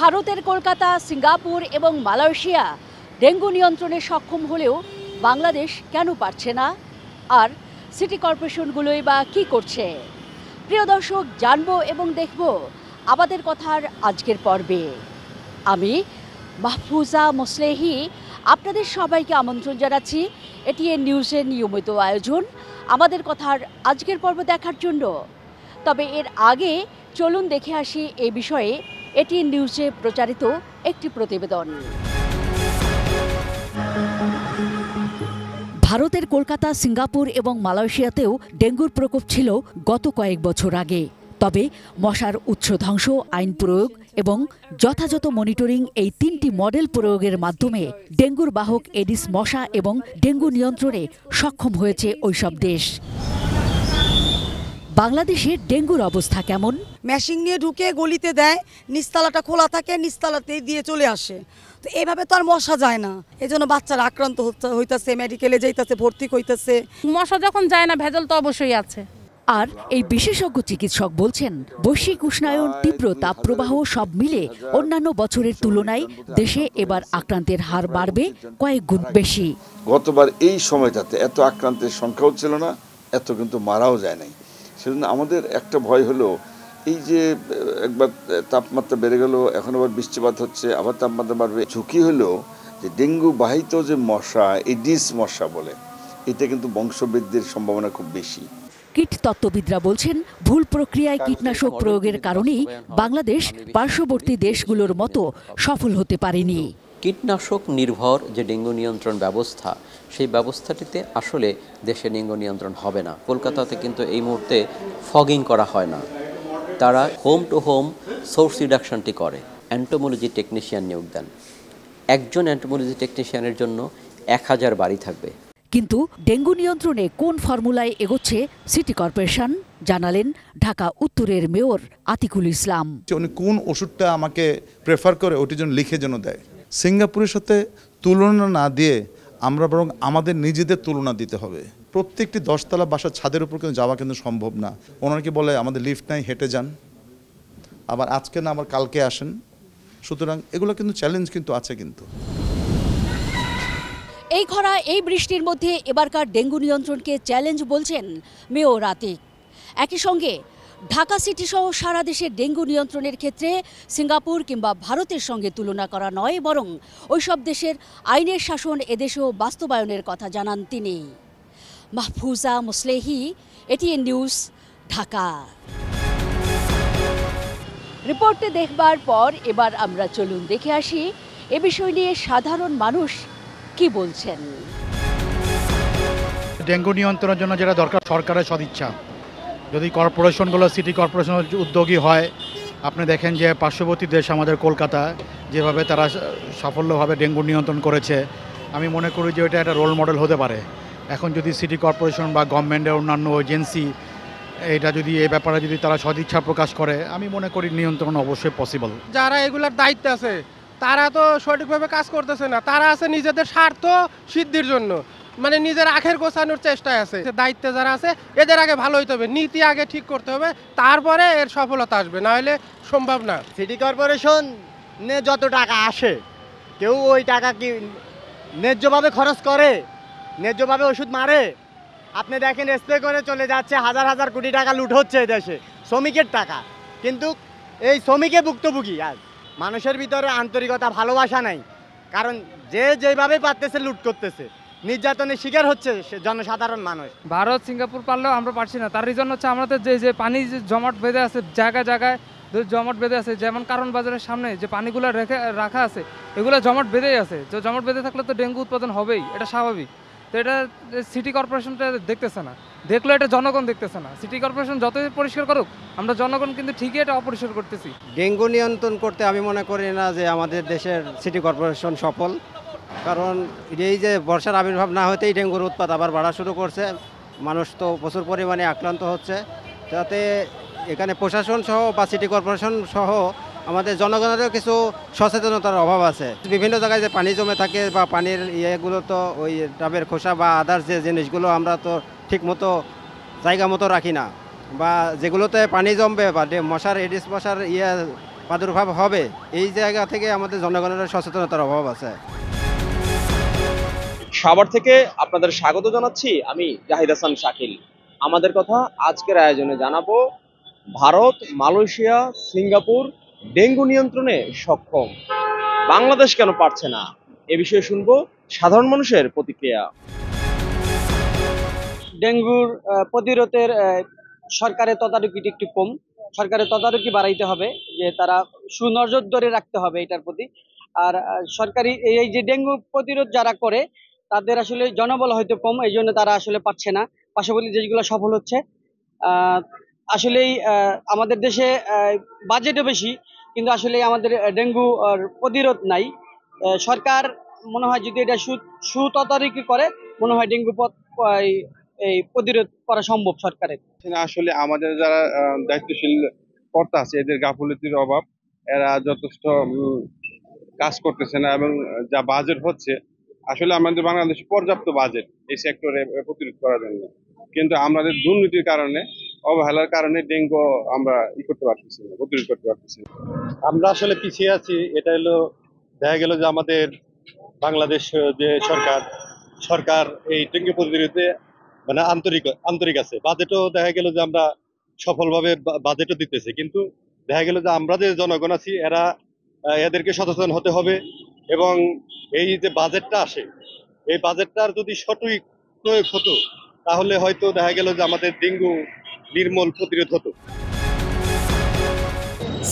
ভারতের কলকাতা, সিঙ্গাপুর এবং Malaysia dengue নিয়ন্ত্রণে সক্ষম হলেও বাংলাদেশ কেন পারছে না? আর সিটি কর্পোরেশনগুলোই বা কী করছে? প্রিয় দর্শক, জানবো এবং দেখব আমাদের কথার আজকের পর্বে। আমি মাহফুজা মোসলেহি আপনাদের সবাইকে আমন্ত্রণ জানাচ্ছি এটিএন নিউজের নিয়মিত আয়োজন আমাদের কথার আজকের পর্ব দেখার জন্য। তবে এর আগে চলুন দেখে আসি এই বিষয়ে এটিএন নিউজে প্রচারিত একটি প্রতিবেদন। ভারতের কলকাতা, সিঙ্গাপুর এবং মালয়েশিয়াতেও ডেঙ্গুর প্রকোপ ছিল গত কয়েক বছর আগে। তবে মশার উৎস ধ্বংস, আইন প্রয়োগ এবং যথাযথ মনিটরিং এই তিনটি মডেল প্রয়োগের মাধ্যমে ডেঙ্গুর বাহক এডিস মশা এবং ডেঙ্গু নিয়ন্ত্রণে সক্ষম হয়েছে ওইসব দেশ। বাংলাদেশে ডেঙ্গুর অবস্থা কেমন? মেশিন নিয়ে ঢুকে গলিতে দেয়, নিচতলাটা খোলা থাকে, নিচতলাতেই দিয়ে চলে আসে। তো এইভাবে তো আর মশা যায় না, এই জন্য বাচ্চারা আক্রান্ত হইতেছে, মেডিকেলে যাইতেছে, ভর্তি হইতেছে। মশা যখন যায় না, ভেজাল তো অবশ্যই আছে। আর এই বিশেষজ্ঞ চিকিৎসক বলছেন, বৈশ্বিক উষ্ণায়ন, তীব্র তাপপ্রবাহ সব মিলে অন্যান্য বছরের তুলনায় দেশে এবার আক্রান্তের হার বাড়বে কয়েক গুণ বেশি। গতবার এই সময়টাতে এত আক্রান্তের সংখ্যাও ছিল না, এত কিন্তু মারাও যায় নাই। সেজন্য আমাদের একটা ভয় হলো, এই যে একবার তাপমাত্রা বেড়ে গেল, এখন আবার বৃষ্টিপাত হচ্ছে, আবার তাপমাত্রা বাড়বে। ঝুঁকি হলো যে ডেঙ্গু বাহিত যে মশা, এডিস মশা বলে, এটা কিন্তু বংশবৃদ্ধির সম্ভাবনা খুব বেশি। কীটতত্ত্ববিদরা বলছেন, ভুল প্রক্রিয়ায় কীটনাশক প্রয়োগের কারণেই বাংলাদেশ পার্শ্ববর্তী দেশগুলোর মতো সফল হতে পারেনি। কীটনাশক নির্ভর যে ডেঙ্গু নিয়ন্ত্রণ ব্যবস্থা, সেই ব্যবস্থাটিতে আসলে দেশে ডেঙ্গু নিয়ন্ত্রণ হবে না। কলকাতাতে কিন্তু এই মুহূর্তে ফগিং করা হয় না, তারা হোম টু হোম সোর্স রিডাকশনটি করে। অ্যান্টোমোলজি টেকনিশিয়ান নিয়োগ দেন, একজন অ্যান্টোমোলজি টেকনিশিয়ানের জন্য 1000 বাড়ি থাকবে। কিন্তু ডেঙ্গু নিয়ন্ত্রণে কোন ফর্মুলায় এগোচ্ছে সিটি কর্পোরেশন জানালেন ঢাকা উত্তরের মেয়র আতিকুল ইসলাম। উনি কোন ওষুধটা আমাকে প্রেফার করে ওটি যেন লিখে যেন দেয়। সিঙ্গাপুরের সাথে তুলনা না দিয়ে আমরা বরং আমাদের নিজেদের তুলনা দিতে হবে। প্রত্যেকটি 10 তলা বাসার ছাদের উপর কিন্তু যাওয়া কিন্তু সম্ভব না। ওনারা কি বলে, আমাদের লিফট নাই, হেঁটে যান, আবার আজকে না আবার কালকে আসেন। সুতরাং এগুলো কিন্তু চ্যালেঞ্জ কিন্তু আছে। কিন্তু এই খরা, এই বৃষ্টির মধ্যে এবারকার ডেঙ্গু নিয়ন্ত্রণকে চ্যালেঞ্জ বলছেন মেয়র আতিক। একই সঙ্গে ঢাকা সিটি সহ সারা দেশে ডেঙ্গু নিয়ন্ত্রণের ক্ষেত্রে সিঙ্গাপুর কিংবা ভারতের সঙ্গে তুলনা করা নয়, বরং ওইসব দেশের আইনের শাসন এদেশেও বাস্তবায়নের কথা জানান তিনি। Mahfuza Moslehi, ATN news, Dhaka. রিপোর্টে দেখবার পর এবার আমরা চলুন দেখে আসি এ বিষয় নিয়ে সাধারণ মানুষ কি বলছেন। ডেঙ্গু নিয়ন্ত্রণের জন্য যেটা দরকার, সরকারের সদিচ্ছা। যদি কর্পোরেশনগুলো, সিটি কর্পোরেশনের উদ্যোগী হয়, আপনি দেখেন যে পার্শ্ববর্তী দেশ আমাদের কলকাতা যেভাবে তারা সাফল্যভাবে ডেঙ্গু নিয়ন্ত্রণ করেছে, আমি মনে করি যে এটা একটা রোল মডেল হতে পারে। এখন যদি সিটি কর্পোরেশন বা গভর্নমেন্টের অন্যান্য এজেন্সি এটা যদি এই ব্যাপারে যদি তারা সদিচ্ছা প্রকাশ করে, আমি মনে করি নিয়ন্ত্রণ অবশ্যই পসিবল। যারা এগুলার দায়িত্ব আছে তারা তো সঠিকভাবে কাজ করতেছে না, তারা আছে নিজেদের স্বার্থ সিদ্ধির জন্য, মানে নিজের আখের গোছানোর চেষ্টায় আছে। দায়িত্বে যারা আছে এদের আগে ভালো হইতে হবে, নীতি আগে ঠিক করতে হবে, তারপরে এর সফলতা আসবে, না হলে সম্ভব না। সিটি কর্পোরেশন যত টাকা আসে, কেউ ওই টাকা কি ন্যায্যভাবে খরচ করে, ন্যায্যভাবে ওষুধ মারে? আপনি দেখেন স্প্রে করে চলে যাচ্ছে, হাজার হাজার কোটি টাকা লুট হচ্ছে এই দেশে, শ্রমিকের টাকা। কিন্তু এই শ্রমিকে ভুক্তভোগী। আজ মানুষের ভিতরে আন্তরিকতা, ভালোবাসা নাই, কারণ যে যেভাবে পারতেছে লুট করতেছে, নির্যাতনের শিকার হচ্ছে জনসাধারণ মানুষ। ভারত, সিঙ্গাপুর পারলেও আমরা পারছি না। তার রিজন হচ্ছে আমাদের যে পানি যে জমাট বেঁধে আছে, জায়গায় জায়গায় জমাট বেঁধে আছে। যেমন কারণ বাজারের সামনে যে পানিগুলো রাখা আছে, এগুলো জমাট বেঁধেই আছে। তো জমাট বেঁধে থাকলে তো ডেঙ্গু উৎপাদন হবেই, এটা স্বাভাবিক। তো এটা সিটি কর্পোরেশনটা দেখতেছে না, দেখলো এটা জনগণ দেখতেছে না। সিটি কর্পোরেশন যতই পরিষ্কার করুক, আমরা জনগণ কিন্তু ঠিকই এটা অপরিষ্কার করতেছি। ডেঙ্গু নিয়ন্ত্রণ করতে আমি মনে করি না যে আমাদের দেশের সিটি কর্পোরেশন সফল, কারণ এই যে বর্ষার আবির্ভাব না হতেই ডেঙ্গুর উৎপাত আবার বাড়া শুরু করছে। মানুষ তো প্রচুর পরিমাণে আক্রান্ত হচ্ছে, যাতে এখানে প্রশাসন সহ বা সিটি কর্পোরেশন সহ আমাদের জনগণেরও কিছু সচেতনতার অভাব আছে। বিভিন্ন জায়গায় যে পানি জমে থাকে বা পানির ইয়েগুলো, তো ওই ডাবের খোসা বা আদার্স যে জিনিসগুলো আমরা তো ঠিক মতো জায়গা মতো রাখি না, বা যেগুলোতে পানি জমবে বা মশার এডিস মশার প্রাদুর্ভাব হবে, এই জায়গা থেকে আমাদের জনগণের সচেতনতার অভাব আছে। সাভার থেকে আপনাদের স্বাগত জানাচ্ছি আমি জাহিদ হাসান শাকিল। আমাদের কথা আজকের আয়োজনে জানাবো ভারত, মালয়েশিয়া, সিঙ্গাপুর ডেঙ্গু নিয়ন্ত্রণে সক্ষম, বাংলাদেশ কেন পারছে না, এ বিষয়ে শুনবো সাধারণ মানুষের প্রতিক্রিয়া। ডেঙ্গুর প্রতিরোধের সরকারের তদারকিটা একটু কম, সরকারের তদারকি বাড়াইতে হবে, যে তারা সুনজর ধরে রাখতে হবে এটার প্রতি। আর সরকারি এই যে ডেঙ্গু প্রতিরোধ যারা করে তাদের আসলে জনবল হয়তো কম, এই জন্য তারা আসলে পারছে না। পার্শ্ববর্তী দেশগুলো সফল হচ্ছে। আসলেই আমাদের দেশে বাজেটও বেশি, কিন্তু আসলে আমাদের ডেঙ্গু প্রতিরোধ নাই। সরকার মনে হয় যদি এটা সুতদারকি করে, মনে হয় ডেঙ্গু এই প্রতিরোধ করা সম্ভব সরকারের। আসলে আমাদের যারা দায়িত্বশীল কর্তা আছে এদের গাফিলতির অভাব, এরা যথেষ্ট কাজ করতেছে না এবং যা বাজেট হচ্ছে, আসলে আমাদের বাংলাদেশে পর্যাপ্ত বাজেট এই সেক্টরে প্রতিরোধ করার জন্য, কিন্তু আমাদের দুর্নীতির কারণে, অবহেলার কারণে ডেঙ্গু আমরা করতে পারতেছি না, প্রতিরোধ করতে পারতেছি না। আমরা আসলে পিছিয়ে আছি। এটা হলো দেখা গেল যে আমাদের বাংলাদেশ যে সরকার এই ডেঙ্গু প্রতিরোধে মানে আন্তরিক আছে। বাজেটও দেখা গেল যে আমরা সফলভাবে বাজেটও দিতেছি, কিন্তু দেখা গেল যে আমরা যে জনগণ আছি এদেরকে সচেতন হতে হবে এবং এই যে বাজেটটা আসে এই বাজেটটার যদি সঠিক প্রয়োগ হতো তাহলে হয়তো দেখা গেল যে আমাদের ডেঙ্গু নির্মূল প্রতিরোধ হতো।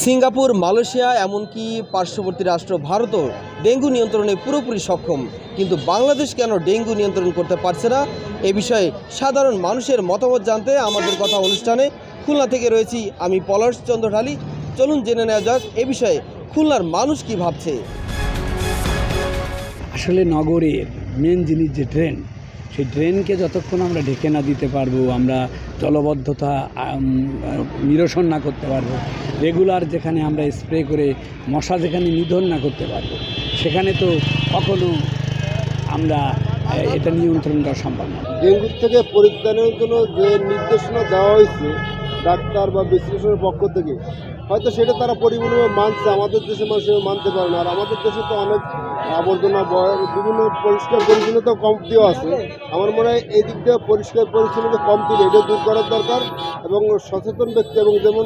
সিঙ্গাপুর, মালয়েশিয়া এমনকি পার্শ্ববর্তী রাষ্ট্র ভারতও ডেঙ্গু নিয়ন্ত্রণে পুরোপুরি সক্ষম, কিন্তু বাংলাদেশ কেন ডেঙ্গু নিয়ন্ত্রণ করতে পারছে না, এ বিষয়ে সাধারণ মানুষের মতামত জানতে আমাদের কথা অনুষ্ঠানে খুলনা থেকে রয়েছি আমি পলাশ চন্দ্র ঢালি। চলুন জেনে নেওয়া যাক এ বিষয়ে খুলনার মানুষ কি ভাবছে। আসলে নগরের মেন জিনিস যে ড্রেন, সেই ড্রেনকে যতক্ষণ আমরা ঢেকে না দিতে পারবো, আমরা জলবদ্ধতা নিরসন না করতে পারবো, রেগুলার যেখানে আমরা স্প্রে করে মশা যেখানে নিধন না করতে পারবো, সেখানে তো কখনো আমরা এটা নিয়ন্ত্রণ করা সম্ভব না। ডেঙ্গু থেকে পরিত্রাণের জন্য যে নির্দেশনা দেওয়া হয়েছে ডাক্তার বা বিশ্লেষণের পক্ষ থেকে, হয়তো সেটা তারা পরিপূর্ণভাবে মানছে, আমাদের দেশে মানুষ মানতে পারে না। আর আমাদের দেশে তো অনেক আবর্জনা, বিভিন্ন পরিষ্কার পরিচ্ছন্নতা কমতিও আছে। আমার মনে হয় এই দিক দিয়ে পরিষ্কার পরিচ্ছন্নতা কমতি এটা দূর করার দরকার এবং সচেতন ব্যক্তি এবং যেমন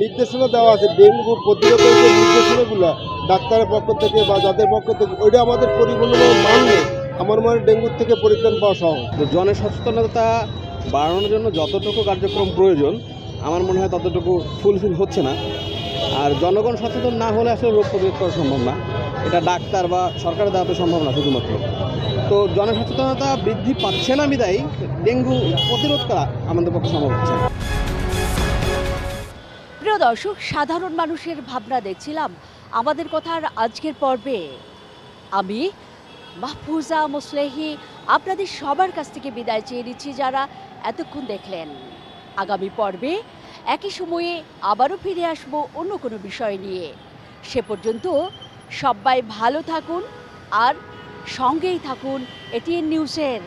নির্দেশনা দেওয়া আছে ডেঙ্গু প্রতিরোধের যে নির্দেশনাগুলো ডাক্তারের পক্ষ থেকে বা যাদের পক্ষ থেকে, ওইটা আমাদের পরিপূর্ণভাবে মানলে আমার মনে হয় ডেঙ্গুর থেকে পরিত্রাণ পাওয়া সহজ। তো জনসচেতনতা বাড়ানোর জন্য যতটুকু কার্যক্রম প্রয়োজন আমার মনে হয় ততটুকু ফুলফিল হচ্ছে না। আর জনগণ সচেতন না হলে আসলে রোগ প্রতিরোধ করা সম্ভব না, এটা ডাক্তার বা সরকারের দ্বারা তো সম্ভব না শুধুমাত্র। তো জনসচেতনতা বৃদ্ধি পাচ্ছে না বিদায়ী ডেঙ্গু প্রতিরোধ করা আমাদের পক্ষে সম্ভব হচ্ছে না। প্রিয় দর্শক, সাধারণ মানুষের ভাবনা দেখছিলাম আমাদের কথার আজকের পর্বে। আমি মাহফুজা মুসলেহি আপনাদের সবার কাছ থেকে বিদায় চেয়ে নিচ্ছি যারা এতক্ষণ দেখলেন। আগামী পর্বে একই সময়ে আবারও ফিরে আসব অন্য কোনো বিষয় নিয়ে। সে পর্যন্ত সবাই ভালো থাকুন আর সঙ্গেই থাকুন এটিএন নিউজের।